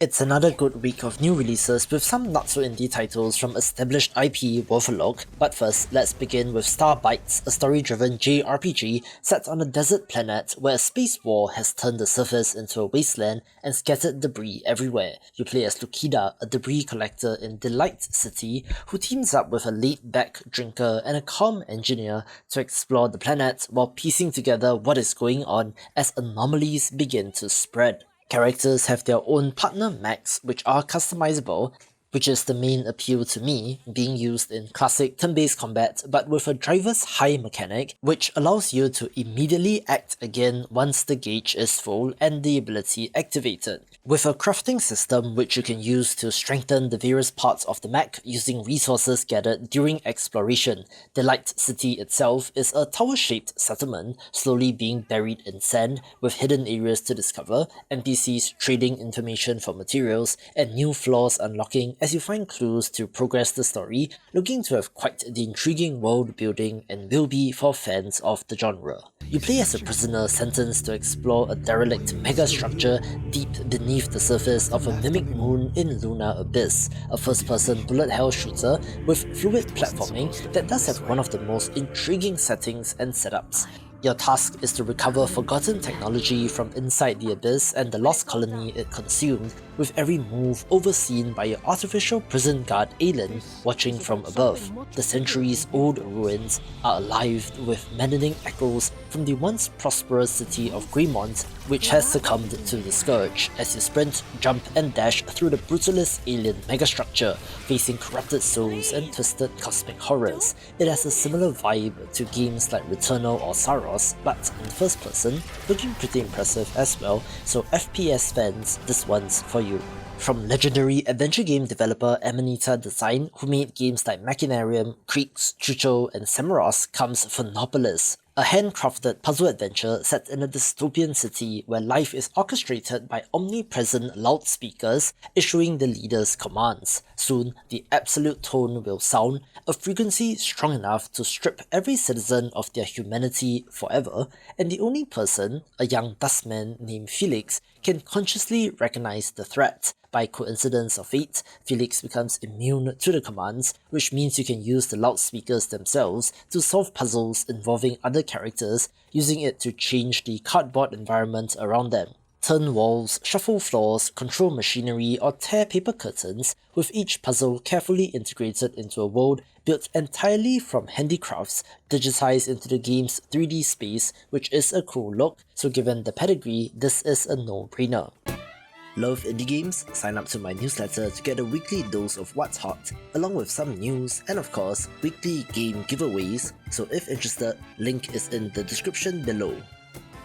It's another good week of new releases with some not-so-indie titles from established IP worth a look, but first let's begin with STARBITES, a story-driven JRPG set on a desert planet where a space war has turned the surface into a wasteland and scattered debris everywhere. You play as Lukida, a debris collector in Delight City, who teams up with a laid-back drinker and a calm engineer to explore the planet while piecing together what is going on as anomalies begin to spread. Characters have their own partner mechs which are customizable, which is the main appeal to me, being used in classic turn-based combat but with a driver's high mechanic which allows you to immediately act again once the gauge is full and the ability activated. With a crafting system which you can use to strengthen the various parts of the mech using resources gathered during exploration, Delight City itself is a tower-shaped settlement slowly being buried in sand with hidden areas to discover, NPCs trading information for materials, and new floors unlocking as you find clues to progress the story, looking to have quite the intriguing world building and will be for fans of the genre. You play as a prisoner sentenced to explore a derelict megastructure deep beneath the surface of a mimic moon in Lunar Abyss, a first-person bullet hell shooter with fluid platforming that does have one of the most intriguing settings and setups. Your task is to recover forgotten technology from inside the abyss and the lost colony it consumed, with every move overseen by your artificial prison guard Aelin watching from above. The centuries-old ruins are alive with maddening echoes from the once prosperous city of Greymont, which has succumbed to the scourge as you sprint, jump and dash through the brutalist alien megastructure, facing corrupted souls and twisted cosmic horrors. It has a similar vibe to games like Returnal or Saros, but in first person, looking pretty impressive as well, so FPS fans, this one's for you. From legendary adventure game developer Amanita Design, who made games like Machinarium, Creeks, Chucho, and Samaros, comes Phonopolis, a handcrafted puzzle adventure set in a dystopian city where life is orchestrated by omnipresent loudspeakers issuing the leader's commands. Soon, the absolute tone will sound, a frequency strong enough to strip every citizen of their humanity forever, and the only person, a young dustman named Felix, can consciously recognize the threat. By coincidence of fate, Felix becomes immune to the commands, which means you can use the loudspeakers themselves to solve puzzles involving other characters, using it to change the cardboard environment around them. Turn walls, shuffle floors, control machinery, or tear paper curtains, with each puzzle carefully integrated into a world built entirely from handicrafts, digitized into the game's 3D space, which is a cool look, so given the pedigree, this is a no-brainer. Love indie games? Sign up to my newsletter to get a weekly dose of what's hot, along with some news and of course, weekly game giveaways, so if interested, link is in the description below.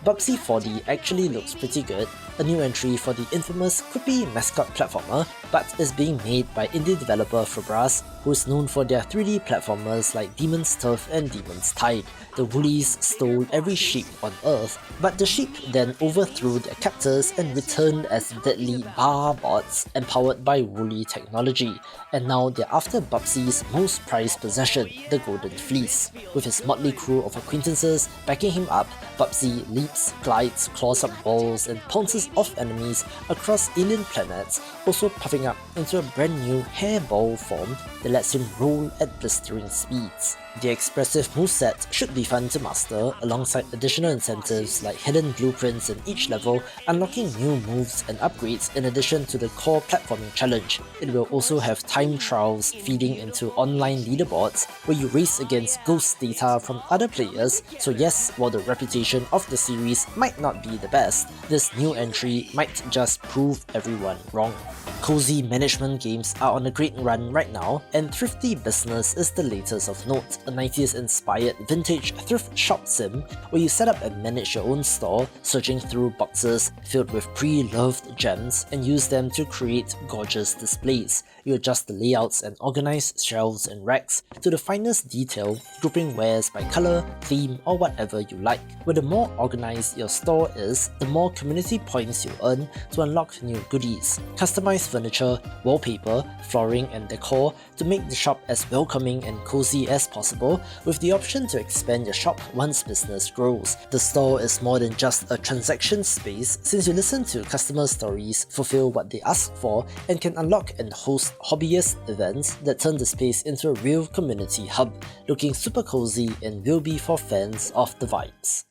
Bubsy 4D actually looks pretty good, a new entry for the infamous quippy mascot platformer, but is being made by indie developer Fabras, who is known for their 3D platformers like Demon's Turf and Demon's Tide. The Woolies stole every sheep on Earth, but the sheep then overthrew their captors and returned as deadly bar bots empowered by Woolly technology, and now they're after Bubsy's most prized possession, the Golden Fleece. With his motley crew of acquaintances backing him up, Bubsy leaps, glides, claws up walls, and pounces off enemies across alien planets, also puffing up into a brand new hairball form that lets him roll at blistering speeds. The expressive moveset should be fun to master, alongside additional incentives like hidden blueprints in each level, unlocking new moves and upgrades in addition to the core platforming challenge. It will also have time trials feeding into online leaderboards where you race against ghost data from other players, so yes, while the reputation of the series might not be the best, this new entry might just prove everyone wrong. Cozy management games are on a great run right now, and Thrifty Business is the latest of note, a 90s-inspired vintage thrift shop sim where you set up and manage your own store, searching through boxes filled with pre-loved gems and use them to create gorgeous displays. You adjust the layouts and organize shelves and racks to the finest detail, grouping wares by color, theme, or whatever you like. Where the more organized your store is, the more community points you earn to unlock new goodies. Customize furniture, wallpaper, flooring and decor to make the shop as welcoming and cozy as possible, with the option to expand your shop once business grows. The store is more than just a transaction space, since you listen to customer stories, fulfill what they ask for, and can unlock and host hobbyist events that turn the space into a real community hub, looking super cozy and will be for fans of the vibes.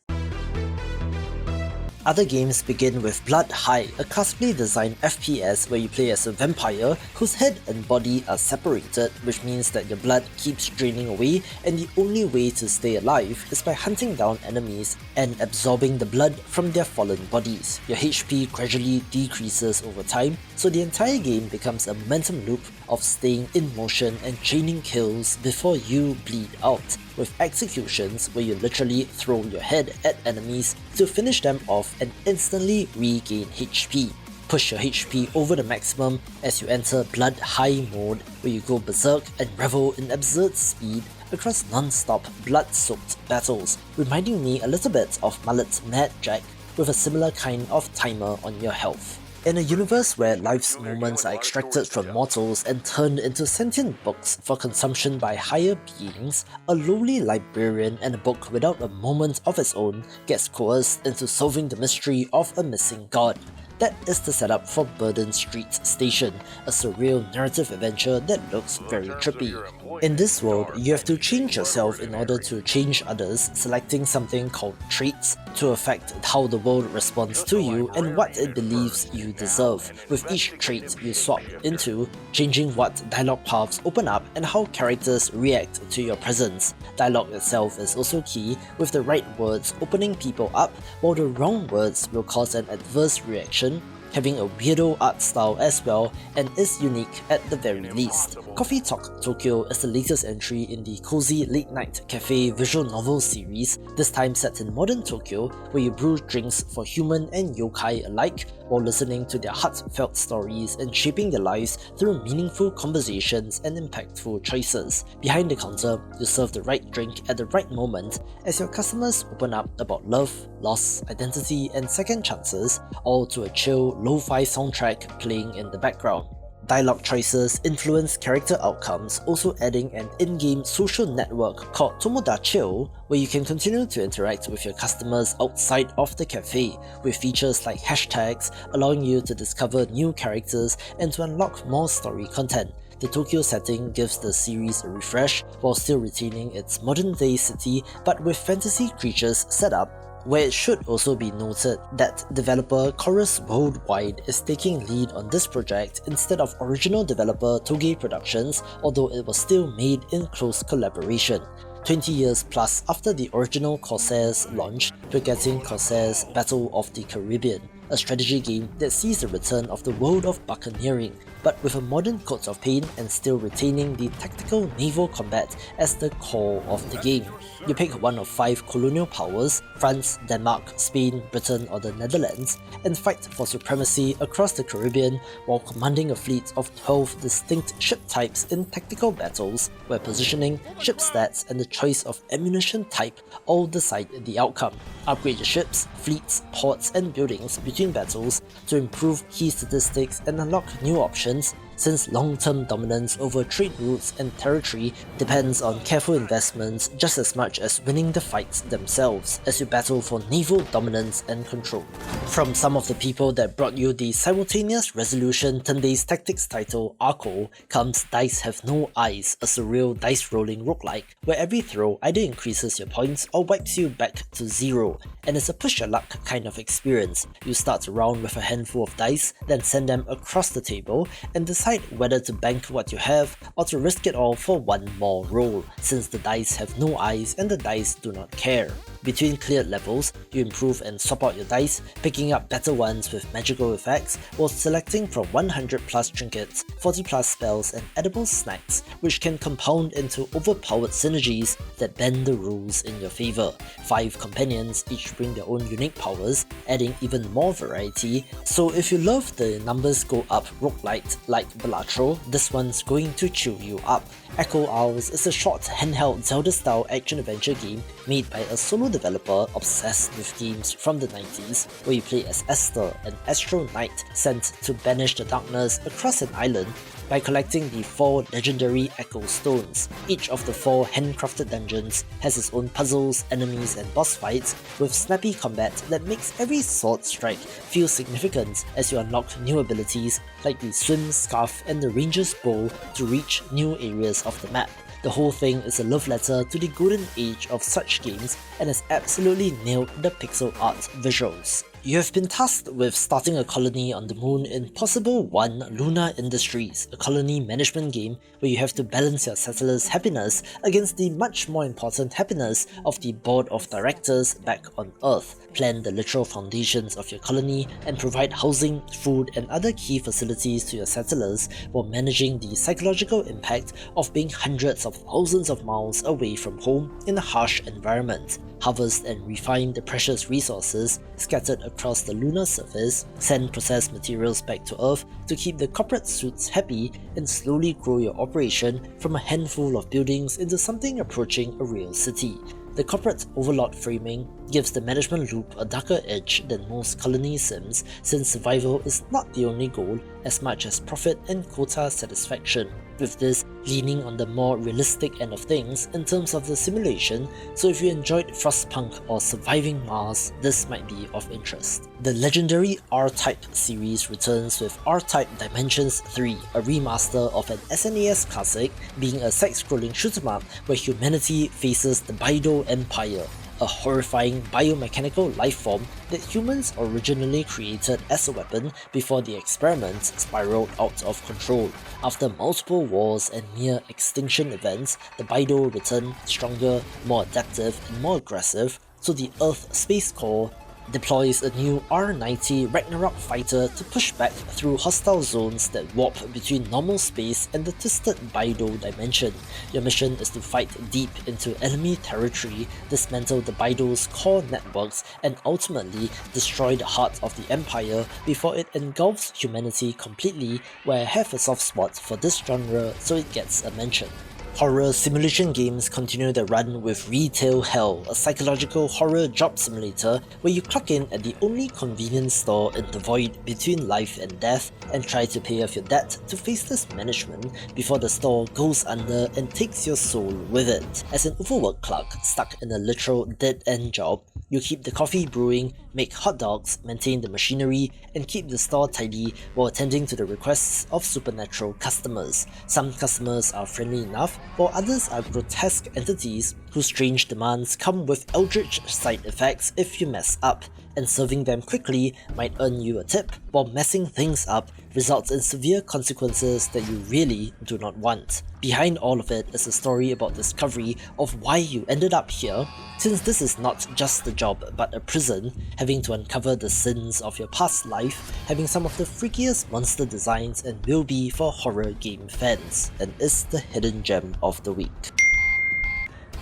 Other games begin with Blood High, a classically designed FPS where you play as a vampire whose head and body are separated, which means that your blood keeps draining away and the only way to stay alive is by hunting down enemies and absorbing the blood from their fallen bodies. Your HP gradually decreases over time, so the entire game becomes a momentum loop of staying in motion and chaining kills before you bleed out, with executions where you literally throw your head at enemies to finish them off and instantly regain HP. Push your HP over the maximum as you enter Blood High mode, where you go berserk and revel in absurd speed across non-stop blood-soaked battles, reminding me a little bit of Mullet's Mad Jack with a similar kind of timer on your health. In a universe where life's moments are extracted from mortals and turned into sentient books for consumption by higher beings, a lowly librarian and a book without a moment of its own gets coerced into solving the mystery of a missing god. That is the setup for Burden Street Station, a surreal narrative adventure that looks very trippy. In this world, you have to change yourself in order to change others, selecting something called traits to affect how the world responds to you and what it believes you deserve, with each trait you swap into changing what dialogue paths open up and how characters react to your presence. Dialogue itself is also key, with the right words opening people up, while the wrong words will cause an adverse reaction, having a weirdo art style as well, and is unique at the very least. Coffee Talk Tokyo is the latest entry in the cozy late-night cafe visual novel series, this time set in modern Tokyo, where you brew drinks for human and yokai alike while listening to their heartfelt stories and shaping their lives through meaningful conversations and impactful choices. Behind the counter, you serve the right drink at the right moment as your customers open up about love, loss, identity, and second chances, all to a chill, lo-fi soundtrack playing in the background. Dialogue choices influence character outcomes, also adding an in-game social network called Tomodachio, where you can continue to interact with your customers outside of the cafe, with features like hashtags allowing you to discover new characters and to unlock more story content. The Tokyo setting gives the series a refresh while still retaining its modern-day city, but with fantasy creatures set up, where it should also be noted that developer Chorus Worldwide is taking lead on this project instead of original developer Toge Productions, although it was still made in close collaboration. 20 years plus after the original Corsairs launch, we're getting Corsairs Battle of the Caribbean, a strategy game that sees the return of the world of buccaneering, but with a modern coat of paint and still retaining the tactical naval combat as the core of the game. You pick one of 5 colonial powers, France, Denmark, Spain, Britain or the Netherlands, and fight for supremacy across the Caribbean while commanding a fleet of 12 distinct ship types in tactical battles, where positioning, ship stats and the choice of ammunition type all decide the outcome. Upgrade your ships, fleets, ports and buildings between battles to improve key statistics and unlock new options, since long-term dominance over trade routes and territory depends on careful investments just as much as winning the fights themselves, as you battle for naval dominance and control. From some of the people that brought you the simultaneous resolution turn-based tactics title Arco comes Dice Have No Eyes, a surreal dice-rolling roguelike, where every throw either increases your points or wipes you back to 0, and it's a push-your-luck kind of experience. You start a round with a handful of dice, then send them across the table, and decide whether to bank what you have or to risk it all for one more roll, since the dice have no eyes and the dice do not care. Between cleared levels, you improve and swap out your dice, picking up better ones with magical effects while selecting from 100 plus trinkets, 40 plus spells and edible snacks, which can compound into overpowered synergies that bend the rules in your favour. 5 companions each bring their own unique powers, adding even more variety, so if you love the numbers go up roguelite like Bellatro, this one's going to chew you up. Echo Owls is a short handheld Zelda-style action-adventure game made by a solo developer obsessed with games from the 90s, where you play as Esther, an Astro Knight sent to banish the darkness across an island by collecting the 4 legendary Echo Stones. Each of the 4 handcrafted dungeons has its own puzzles, enemies and boss fights, with snappy combat that makes every sword strike feel significant as you unlock new abilities like the Swim Scarf and the Ranger's Bow to reach new areas of the map. The whole thing is a love letter to the golden age of such games and has absolutely nailed the pixel art visuals. You have been tasked with starting a colony on the moon in Possible 1 Lunar Industries, a colony management game where you have to balance your settlers' happiness against the much more important happiness of the board of directors back on Earth, plan the literal foundations of your colony, and provide housing, food and other key facilities to your settlers while managing the psychological impact of being hundreds of thousands of miles away from home in a harsh environment. Harvest and refine the precious resources scattered across the lunar surface, send processed materials back to Earth to keep the corporate suits happy, and slowly grow your operation from a handful of buildings into something approaching a real city. The corporate overlord framing gives the management loop a darker edge than most colony sims, since survival is not the only goal as much as profit and quota satisfaction, with this leaning on the more realistic end of things in terms of the simulation, so if you enjoyed Frostpunk or Surviving Mars, this might be of interest. The legendary R-Type series returns with R-Type Dimensions 3, a remaster of an SNES classic, being a side-scrolling shoot-em-up where humanity faces the Baido Empire, a horrifying biomechanical lifeform that humans originally created as a weapon before the experiment spiraled out of control. After multiple wars and near extinction events, the Baido return stronger, more adaptive and more aggressive, so the Earth Space Corps deploys a new R-90 Ragnarok fighter to push back through hostile zones that warp between normal space and the twisted Baido dimension. Your mission is to fight deep into enemy territory, dismantle the Baido's core networks, and ultimately destroy the heart of the Empire before it engulfs humanity completely, where I have a soft spot for this genre, so it gets a mention. Horror simulation games continue their run with Retail Hell, a psychological horror job simulator where you clock in at the only convenience store in the void between life and death and try to pay off your debt to faceless management before the store goes under and takes your soul with it. As an overworked clerk stuck in a literal dead-end job, you keep the coffee brewing, make hot dogs, maintain the machinery, and keep the store tidy while attending to the requests of supernatural customers. Some customers are friendly enough, while others are grotesque entities whose strange demands come with eldritch side effects if you mess up, and serving them quickly might earn you a tip, while messing things up results in severe consequences that you really do not want. Behind all of it is a story about discovery of why you ended up here, since this is not just a job but a prison, having to uncover the sins of your past life, having some of the freakiest monster designs, and will be for horror game fans, and is the hidden gem of the week.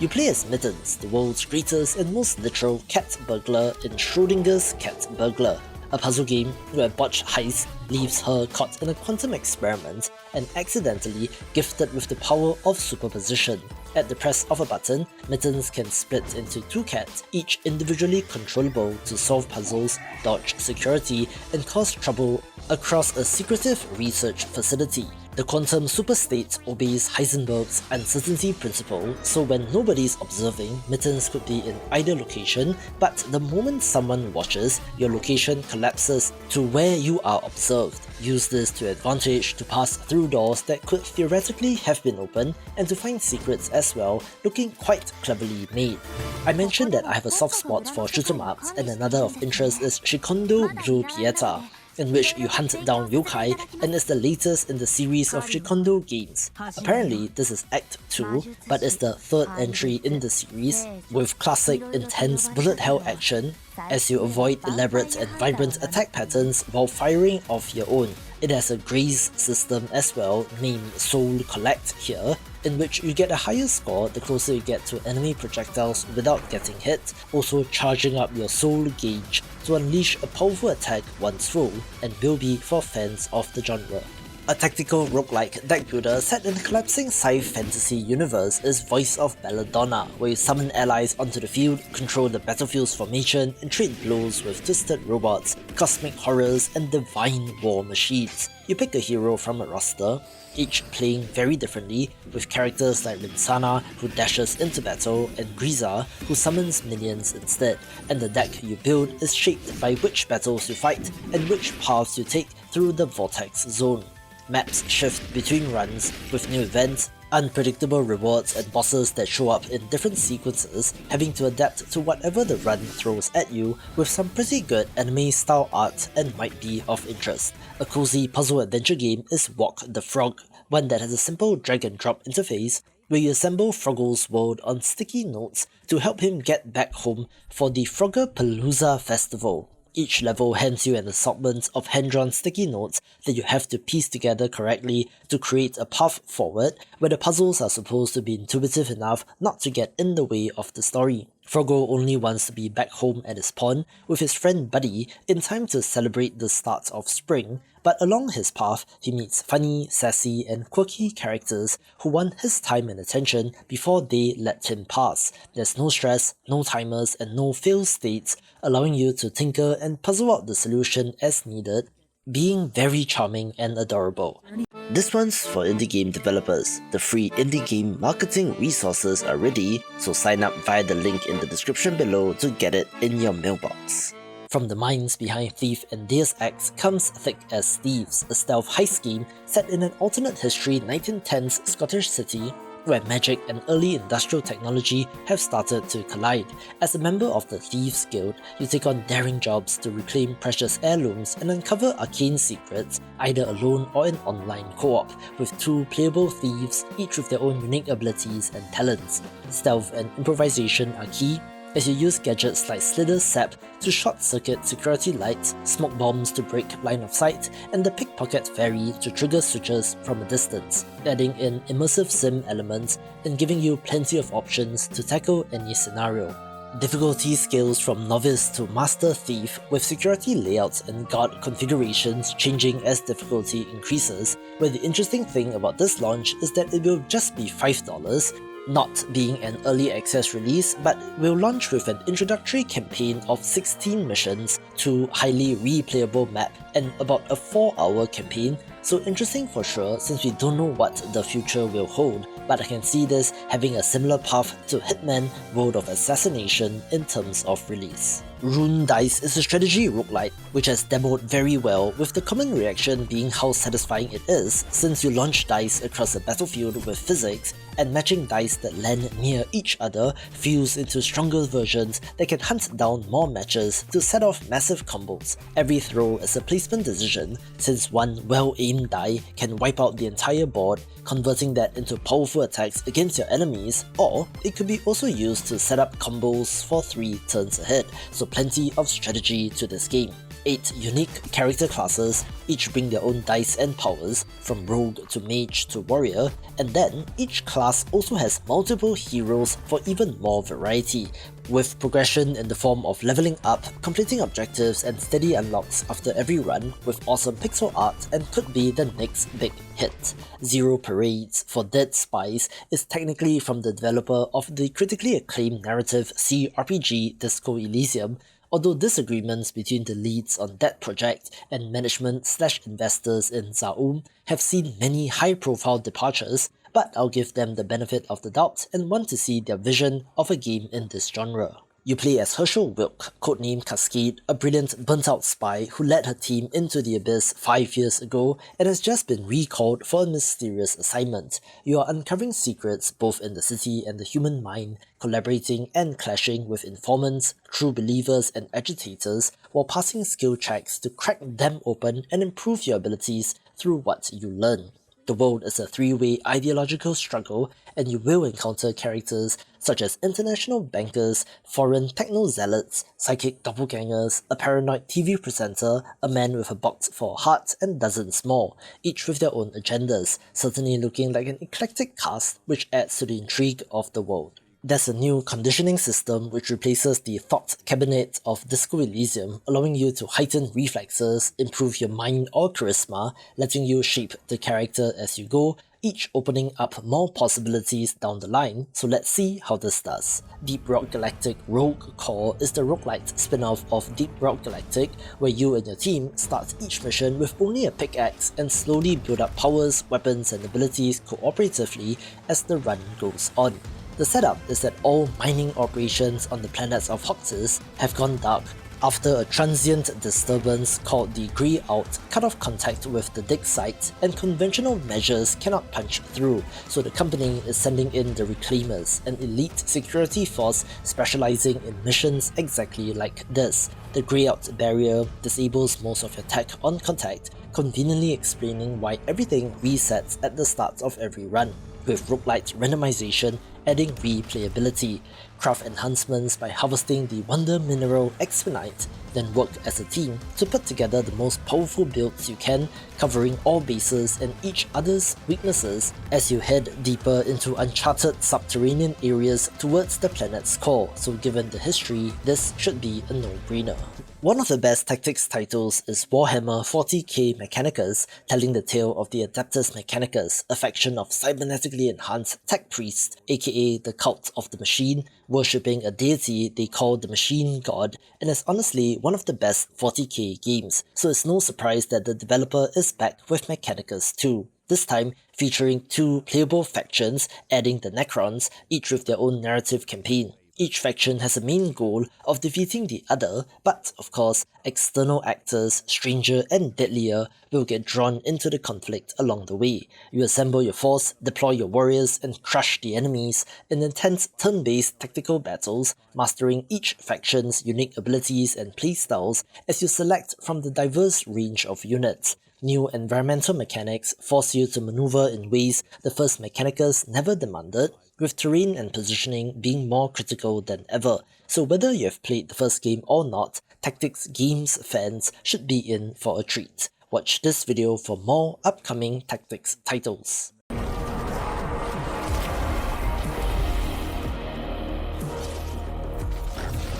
You play as Mittens, the world's greatest and most literal cat burglar in Schrodinger's Cat Burglar, a puzzle game where botched heist leaves her caught in a quantum experiment and accidentally gifted with the power of superposition. At the press of a button, Mittens can split into 2 cats, each individually controllable to solve puzzles, dodge security, and cause trouble across a secretive research facility. The quantum superstate obeys Heisenberg's uncertainty principle, so when nobody's observing, Mittens could be in either location, but the moment someone watches, your location collapses to where you are observed. Use this to advantage to pass through doors that could theoretically have been opened, and to find secrets as well, looking quite cleverly made. I mentioned that I have a soft spot for shoot-em-ups, and another of interest is Shikhondo Blue Pieta, in which you hunt down yokai and is the latest in the series of Shikhondo games. Apparently, this is Act 2, but is the 3rd entry in the series, with classic intense bullet hell action as you avoid elaborate and vibrant attack patterns while firing off your own. It has a graze system as well, named Soul Collect here, in which you get a higher score the closer you get to enemy projectiles without getting hit, also charging up your soul gauge to unleash a powerful attack once full, and will be for fans of the genre. A tactical roguelike deck builder set in a collapsing sci fantasy universe is Voice of Belldona, where you summon allies onto the field, control the battlefield's formation, and trade blows with twisted robots, cosmic horrors, and divine war machines. You pick a hero from a roster, each playing very differently, with characters like Rinsana, who dashes into battle, and Griza, who summons minions instead, and the deck you build is shaped by which battles you fight and which paths you take through the Vortex Zone. Maps shift between runs, with new events, unpredictable rewards, and bosses that show up in different sequences, having to adapt to whatever the run throws at you, with some pretty good anime-style art and might be of interest. A cozy puzzle adventure game is Walk the Frog, one that has a simple drag-and-drop interface, where you assemble Froggle's world on sticky notes to help him get back home for the Froggerpalooza Festival. Each level hands you an assortment of hand-drawn sticky notes that you have to piece together correctly to create a path forward, where the puzzles are supposed to be intuitive enough not to get in the way of the story. Froggle only wants to be back home at his pond with his friend Buddy in time to celebrate the start of spring, but along his path he meets funny, sassy, and quirky characters who want his time and attention before they let him pass. There's no stress, no timers, and no fail states, allowing you to tinker and puzzle out the solution as needed, being very charming and adorable. This one's for indie game developers. The free indie game marketing resources are ready, so sign up via the link in the description below to get it in your mailbox. From the minds behind Thief and Deus Ex comes Thick as Thieves, a stealth heist game set in an alternate history 1910s Scottish city where magic and early industrial technology have started to collide. As a member of the Thieves Guild, you take on daring jobs to reclaim precious heirlooms and uncover arcane secrets, either alone or in online co-op, with two playable thieves, each with their own unique abilities and talents. Stealth and improvisation are key, as you use gadgets like Slither Sap to short-circuit security lights, smoke bombs to break line of sight, and the Pickpocket Fairy to trigger switches from a distance, adding in immersive sim elements and giving you plenty of options to tackle any scenario. Difficulty scales from novice to master thief, with security layouts and guard configurations changing as difficulty increases, where the interesting thing about this launch is that it will just be $5, not being an early access release, but will launch with an introductory campaign of 16 missions, 2 highly replayable map, and about a 4-hour campaign, so interesting for sure since we don't know what the future will hold, but I can see this having a similar path to Hitman World of Assassination in terms of release. Rune Dice is a strategy roguelite which has demoed very well, with the common reaction being how satisfying it is since you launch dice across a battlefield with physics, and matching dice that land near each other fuse into stronger versions that can hunt down more matches to set off massive combos. Every throw is a placement decision, since one well-aimed die can wipe out the entire board, converting that into powerful attacks against your enemies, or it could be also used to set up combos for 3 turns ahead, so plenty of strategy to this game. 8 unique character classes, each bring their own dice and powers, from rogue to mage to warrior, and then each class also has multiple heroes for even more variety, with progression in the form of leveling up, completing objectives, and steady unlocks after every run, with awesome pixel art and could be the next big hit. Zero Parades for Dead Spies is technically from the developer of the critically acclaimed narrative CRPG Disco Elysium, although disagreements between the leads on that project and management/investors in Zaum have seen many high-profile departures, but I'll give them the benefit of the doubt and want to see their vision of a game in this genre. You play as Herschel Wilk, codenamed Cascade, a brilliant burnt-out spy who led her team into the abyss 5 years ago and has just been recalled for a mysterious assignment. You are uncovering secrets both in the city and the human mind, collaborating and clashing with informants, true believers, and agitators, while passing skill checks to crack them open and improve your abilities through what you learn. The world is a 3-way ideological struggle, and you will encounter characters such as international bankers, foreign techno-zealots, psychic doppelgangers, a paranoid TV presenter, a man with a box for a heart, and dozens more, each with their own agendas, certainly looking like an eclectic cast which adds to the intrigue of the world. There's a new conditioning system which replaces the thought cabinet of Disco Elysium, allowing you to heighten reflexes, improve your mind or charisma, letting you shape the character as you go, each opening up more possibilities down the line, so let's see how this does. Deep Rock Galactic Rogue Core is the roguelite spin-off of Deep Rock Galactic, where you and your team start each mission with only a pickaxe and slowly build up powers, weapons and abilities cooperatively as the run goes on. The setup is that all mining operations on the planets of Hoxus have gone dark after a transient disturbance called the Grey Out cut off contact with the dig site, and conventional measures cannot punch through, so the company is sending in the Reclaimers, an elite security force specializing in missions exactly like this. The Grey Out barrier disables most of your tech on contact, conveniently explaining why everything resets at the start of every run, with roguelite randomization adding replayability. Craft enhancements by harvesting the wonder mineral Expedite, then work as a team to put together the most powerful builds you can, covering all bases and each other's weaknesses as you head deeper into uncharted subterranean areas towards the planet's core, so given the history, this should be a no-brainer. One of the best tactics titles is Warhammer 40k Mechanicus, telling the tale of the Adeptus Mechanicus, a faction of cybernetically enhanced tech priests, aka the Cult of the Machine, worshipping a deity they call the Machine God, and is honestly one of the best 40k games, so it's no surprise that the developer is back with Mechanicus 2. This time featuring 2 playable factions, adding the Necrons, each with their own narrative campaign. Each faction has a main goal of defeating the other, but of course, external actors, stranger and deadlier, will get drawn into the conflict along the way. You assemble your force, deploy your warriors, and crush the enemies in intense turn-based tactical battles, mastering each faction's unique abilities and playstyles as you select from the diverse range of units. New environmental mechanics force you to maneuver in ways the first Mechanicus never demanded, with terrain and positioning being more critical than ever. So whether you have played the first game or not, Tactics Games fans should be in for a treat. Watch this video for more upcoming Tactics titles.